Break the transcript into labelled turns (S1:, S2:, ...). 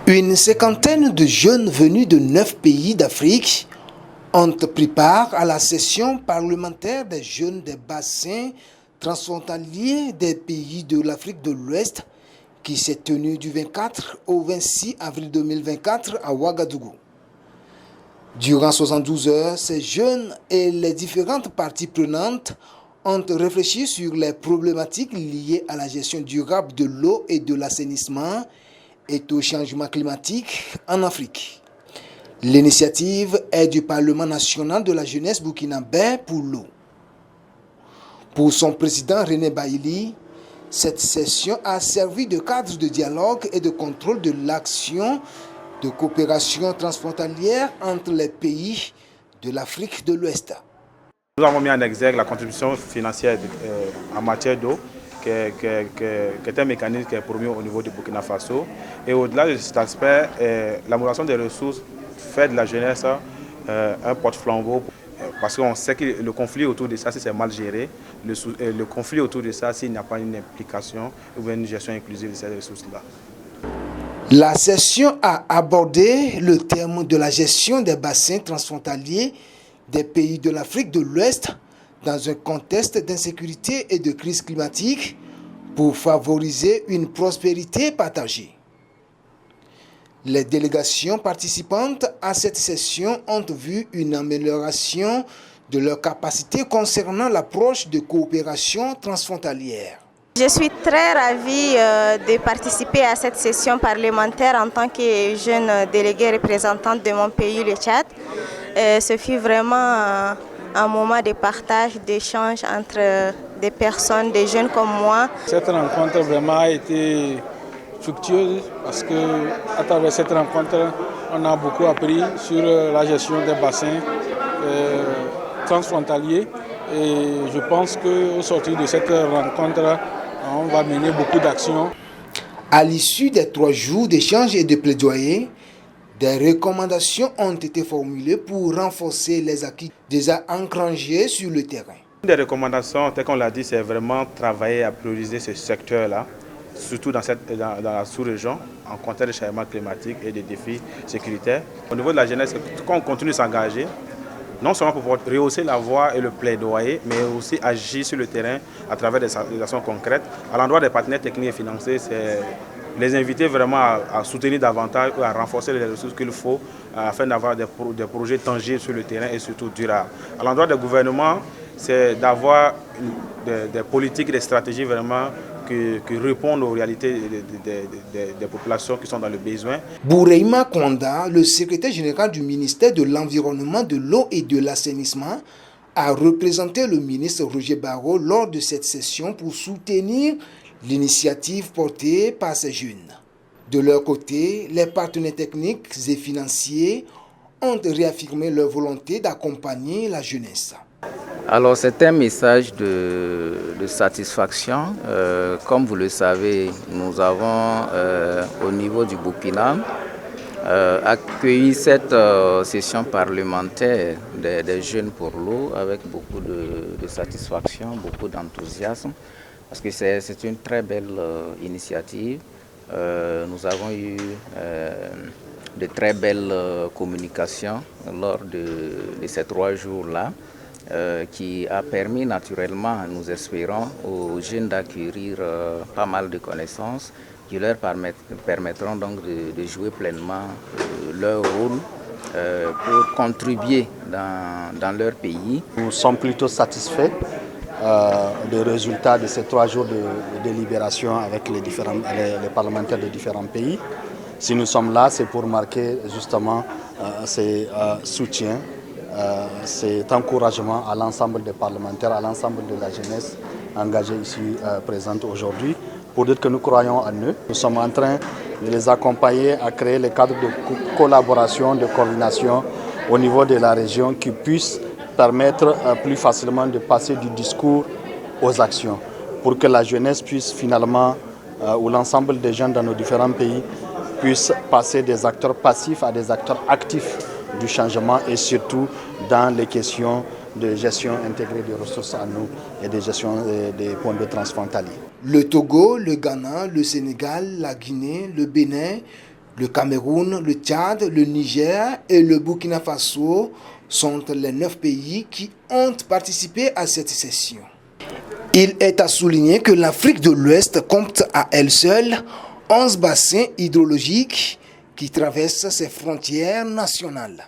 S1: Une cinquantaine de jeunes venus de 9 pays d'Afrique ont pris part à la session parlementaire des jeunes des bassins transfrontaliers des pays de l'Afrique de l'Ouest qui s'est tenue du 24 au 26 avril 2024 à Ouagadougou. Durant 72 heures, ces jeunes et les différentes parties prenantes ont réfléchi sur les problématiques liées à la gestion durable de l'eau et de l'assainissement et au changement climatique en Afrique. L'initiative est du Parlement national de la jeunesse burkinabé pour l'eau. Pour son président René Bailly, cette session a servi de cadre de dialogue et de contrôle de l'action de coopération transfrontalière entre les pays de l'Afrique de l'Ouest.
S2: Nous avons mis en exergue la contribution financière en matière d'eau, qui est un mécanisme qui est promu au niveau du Burkina Faso. Et au-delà de cet aspect, l'amélioration des ressources fait de la jeunesse un porte-flambeau. Parce qu'on sait que le conflit autour de ça, si c'est mal géré, le conflit autour de ça, s'il n'y a pas une implication ou une gestion inclusive de ces ressources-là.
S1: La session a abordé le thème de la gestion des bassins transfrontaliers des pays de l'Afrique de l'Ouest dans un contexte d'insécurité et de crise climatique pour favoriser une prospérité partagée. Les délégations participantes à cette session ont vu une amélioration de leurs capacités concernant l'approche de coopération transfrontalière.
S3: Je suis très ravie de participer à cette session parlementaire en tant que jeune déléguée représentante de mon pays, le Tchad. Ce fut vraiment un moment de partage, d'échange entre des personnes, des jeunes comme moi.
S4: Cette rencontre vraiment a été fructueuse parce qu'à travers cette rencontre, on a beaucoup appris sur la gestion des bassins transfrontaliers. Et je pense qu'au sortir de cette rencontre, on va mener beaucoup d'actions.
S1: À l'issue des 3 jours d'échange et de plaidoyer, des recommandations ont été formulées pour renforcer les acquis déjà engrangés sur le terrain.
S2: Une des recommandations, tel qu'on l'a dit, c'est vraiment travailler à prioriser ce secteur-là, surtout dans la sous-région, en contexte de changement climatique et des défis sécuritaires. Au niveau de la jeunesse, quand on continue de s'engager, non seulement pour pouvoir rehausser la voix et le plaidoyer, mais aussi agir sur le terrain à travers des actions concrètes. À l'endroit des partenaires techniques et financiers, c'est les inviter vraiment à soutenir davantage ou à renforcer les ressources qu'il faut afin d'avoir des projets tangibles sur le terrain et surtout durables. À l'endroit des gouvernements, c'est d'avoir des politiques et des stratégies vraiment qui répondent aux réalités des populations qui sont dans le besoin.
S1: Boureima Konda, le secrétaire général du ministère de l'Environnement, de l'eau et de l'assainissement, a représenté le ministre Roger Barrot lors de cette session pour soutenir l'initiative portée par ces jeunes. De leur côté, les partenaires techniques et financiers ont réaffirmé leur volonté d'accompagner la jeunesse.
S5: Alors c'est un message de satisfaction. Comme vous le savez, nous avons au niveau du Burkina accueilli cette session parlementaire des jeunes pour l'eau avec beaucoup de satisfaction, beaucoup d'enthousiasme, parce que c'est une très belle initiative. Nous avons eu de très belles communications lors de ces 3 jours-là. Qui a permis naturellement, nous espérons, aux jeunes d'acquérir pas mal de connaissances qui leur permettront donc de jouer pleinement leur rôle pour contribuer dans leur pays.
S6: Nous sommes plutôt satisfaits des résultats de ces 3 jours de délibération avec les parlementaires de différents pays. Si nous sommes là, c'est pour marquer justement ces soutiens. Cet encouragement à l'ensemble des parlementaires, à l'ensemble de la jeunesse engagée ici présente aujourd'hui, pour dire que nous croyons en eux. Nous sommes en train de les accompagner à créer les cadres de collaboration, de coordination au niveau de la région qui puissent permettre plus facilement de passer du discours aux actions, pour que la jeunesse puisse finalement, ou l'ensemble des jeunes dans nos différents pays, puissent passer des acteurs passifs à des acteurs actifs du changement et surtout dans les questions de gestion intégrée des ressources en eau et de gestion des points d'eau transfrontaliers.
S1: Le Togo, le Ghana, le Sénégal, la Guinée, le Bénin, Le Cameroun, le Tchad, le Niger et le Burkina Faso sont les 9 pays qui ont participé à cette session. Il est à souligner que l'Afrique de l'Ouest compte à elle seule 11 bassins hydrologiques qui traversent ses frontières nationales.